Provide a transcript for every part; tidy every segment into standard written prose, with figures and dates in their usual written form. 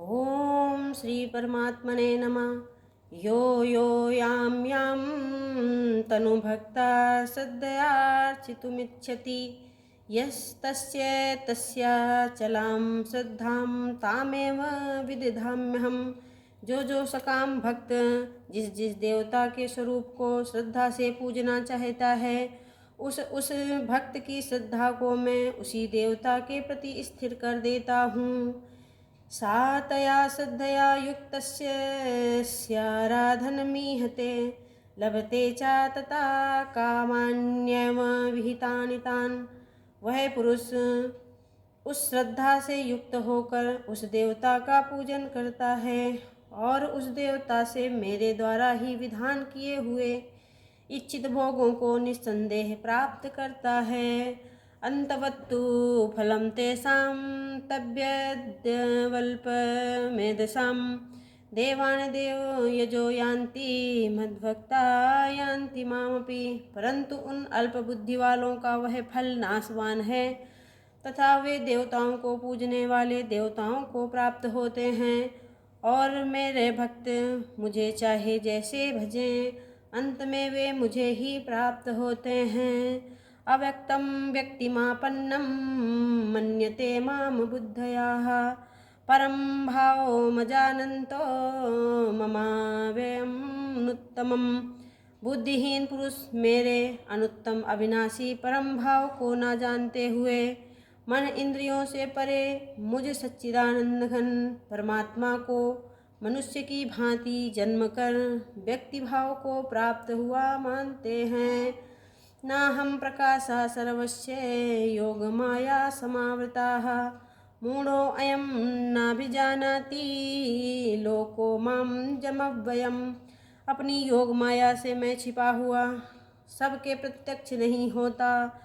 ओम श्री परमात्मने नमः। यो यो यां यां तनुभक्ता श्रद्धयार्चितुमिच्छति यस्तस्य तस्याचलां श्रद्धां तामेव विदधाम्यहम्। जो सकाम भक्त जिस जिस देवता के स्वरूप को श्रद्धा से पूजना चाहता है, उस भक्त की श्रद्धा को मैं उसी देवता के प्रति स्थिर कर देता हूँ। सातया श्रद्धया युक्तस्य स्याराधनमीहते लभते च तथा कामान्यव विहितानि तान्। वह पुरुष उस श्रद्धा से युक्त होकर उस देवता का पूजन करता है और उस देवता से मेरे द्वारा ही विधान किए हुए इच्छित भोगों को निस्संदेह प्राप्त करता है। अंतवत्तु फलं तेषां तद्यद्वल्पमेधसां देवान् देव यजो यान्ति मद्भक्ता यान्ति मामपि। परंतु उन अल्प बुद्धि वालों का वह फल नाशवान है तथा वे देवताओं को पूजने वाले देवताओं को प्राप्त होते हैं और मेरे भक्त मुझे चाहे जैसे भजें, अंत में वे मुझे ही प्राप्त होते हैं। अव्यक्तं व्यक्तिमापन्नं मन्यते माम बुद्धयाः परं भावमजानन्तो ममाव्ययमनुत्तमम्। बुद्धिहीन पुरुष मेरे अनुत्तम अविनाशी परम भाव को न जानते हुए मन इंद्रियों से परे मुझ सच्चिदानंद घन परमात्मा को मनुष्य की भांति जन्म कर व्यक्ति भाव को प्राप्त हुआ मानते हैं। ना हम प्रकाशा सर्वस्य योग माया समावृताः मूढ़ो अयम नाभिजानाति लोको माम जमव्ययम्। अपनी योग माया से मैं छिपा हुआ सबके प्रत्यक्ष नहीं होता,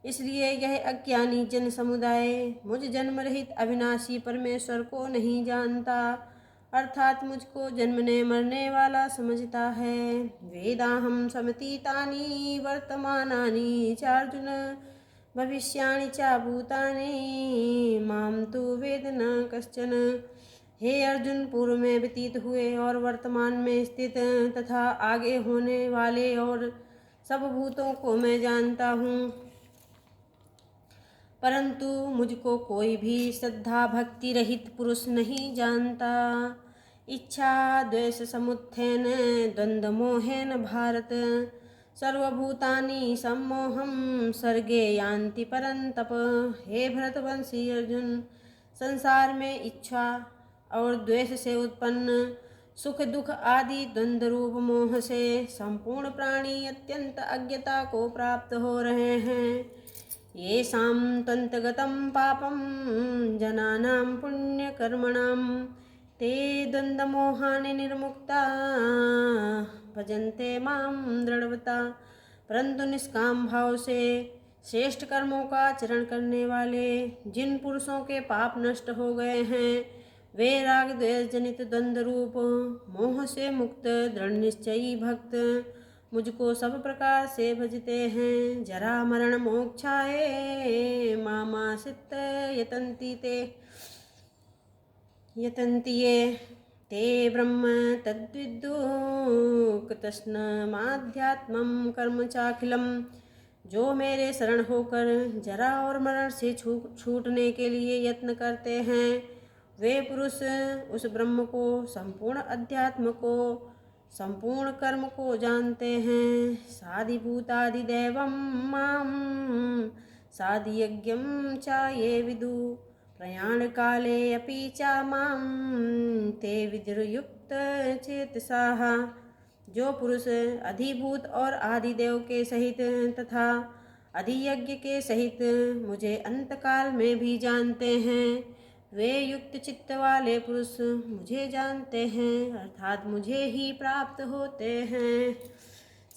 इसलिए यह अज्ञानी जन समुदाय मुझ जन्म रहित अविनाशी परमेश्वर को नहीं जानता, अर्थात मुझको जन्मने मरने वाला समझता है। वेदाहं समतीतानि वर्तमानानि चार्जुन भविष्याणि च भूतानि माम तु वेद न कश्चन। हे अर्जुन, पूर्व में व्यतीत हुए और वर्तमान में स्थित तथा आगे होने वाले और सब भूतों को मैं जानता हूँ, परंतु मुझको कोई भी श्रद्धा भक्ति रहित पुरुष नहीं जानता। इच्छा द्वेष समुत्थेन द्वंद्व मोहेन भारत सर्वभूतानि सम्मोहं सर्गे यान्ति परन्तप। हे भरतवंशी अर्जुन, संसार में इच्छा और द्वेष से उत्पन्न सुख दुख आदि द्वंद्व रूप मोह से संपूर्ण प्राणी अत्यंत अज्ञता को प्राप्त हो रहे हैं। येषां त्वन्तगतं पापं जनानां पुण्यकर्मणां ते द्वन्द्वमोहानि निर्मुक्ता भजन्ते मां दृढ़वता। परंतु निष्काम भाव से श्रेष्ठ कर्मों का आचरण करने वाले जिन पुरुषों के पाप नष्ट हो गए हैं, वे राग द्वेष जनित द्वंद्व रूप मोह से मुक्त दृढ़ निश्चयी भक्त मुझको सब प्रकार से भजते हैं। जरा मरण मोक्षाय मामाश्रित यतन्ति ये ते ब्रह्म तद्विदु कृतस्नमाध्यात्मं कर्म चाखिलम्। जो मेरे शरण होकर जरा और मरण से छूटने के लिए यत्न करते हैं, वे पुरुष उस ब्रह्म को, संपूर्ण अध्यात्म को, संपूर्ण कर्म को जानते हैं। साधिभूतादिदैवं मां साधियज्ञं च ये विदु प्रयाण काले अपि च मां ते विदुर्युक्त चेतसाः। जो पुरुष अधिभूत और आदिदेव के सहित तथा अधियज्ञ के सहित मुझे अंतकाल में भी जानते हैं, वे युक्त चित्त वाले पुरुष मुझे जानते हैं, अर्थात मुझे ही प्राप्त होते हैं।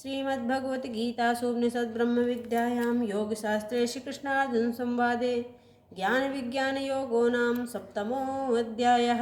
श्रीमद्भगवत गीता उपनिषद ब्रह्म विद्यायां योग शास्त्रे श्री कृष्णार्जुन संवादे ज्ञान विज्ञान योगो नाम सप्तमो अध्यायः।